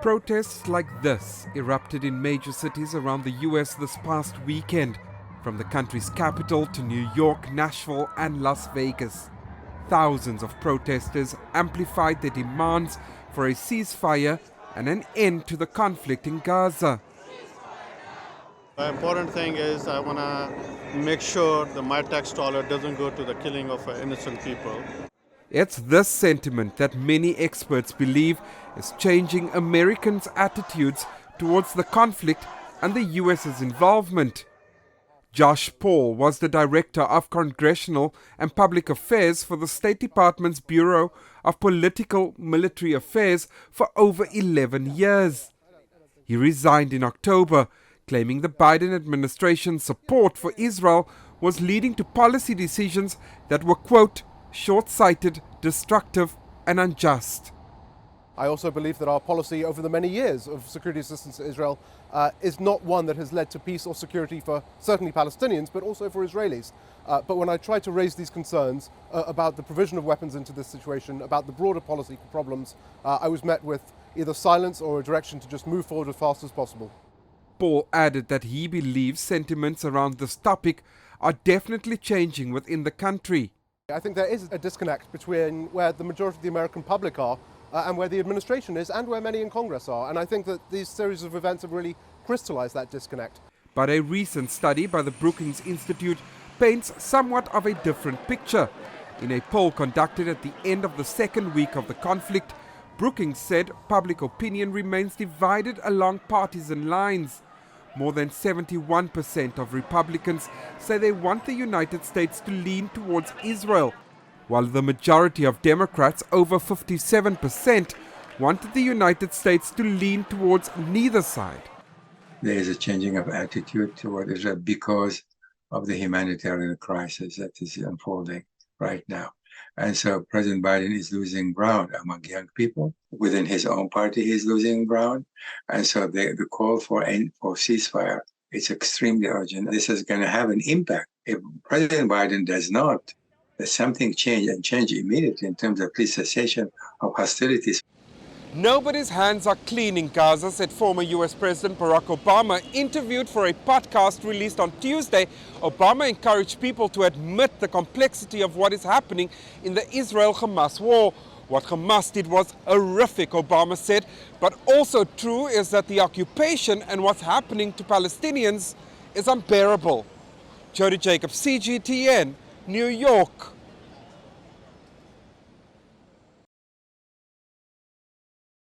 Protests like this erupted in major cities around the US this past weekend, from the country's capital to New York, Nashville, and Las Vegas. Thousands of protesters amplified their demands for a ceasefire and an end to the conflict in Gaza. The important thing is I want to make sure that my tax dollar doesn't go to the killing of innocent people. It's this sentiment that many experts believe is changing Americans' attitudes towards the conflict and the US's involvement. Josh Paul was the Director of Congressional and Public Affairs for the State Department's Bureau of Political Military Affairs for over 11 years. He resigned in October, claiming the Biden administration's support for Israel was leading to policy decisions that were, quote, short-sighted, destructive, and unjust. I also believe that our policy over the many years of security assistance to Israel is not one that has led to peace or security for certainly Palestinians, but also for Israelis. But when I try to raise these concerns about the provision of weapons into this situation, about the broader policy problems, I was met with either silence or a direction to just move forward as fast as possible. Paul added that he believes sentiments around this topic are definitely changing within the country. I think there is a disconnect between where the majority of the American public are and where the administration is and where many in Congress are. And I think that these series of events have really crystallized that disconnect. But a recent study by the Brookings Institute paints somewhat of a different picture. In a poll conducted at the end of the second week of the conflict, Brookings said public opinion remains divided along partisan lines. More than 71% of Republicans say they want the United States to lean towards Israel, while the majority of Democrats, over 57%, wanted the United States to lean towards neither side. There is a changing of attitude toward Israel because of the humanitarian crisis that is unfolding right now. And so President Biden is losing ground among young people. Within his own party, he's losing ground. And so the call for ceasefire is extremely urgent. This is going to have an impact. If President Biden does not, something change immediately in terms of peace cessation of hostilities. Nobody's hands are clean in Gaza, said former US President Barack Obama. Interviewed for a podcast released on Tuesday, Obama encouraged people to admit the complexity of what is happening in the Israel-Hamas war. What Hamas did was horrific, Obama said, but also true is that the occupation and what's happening to Palestinians is unbearable. Jody, CGTN, New York.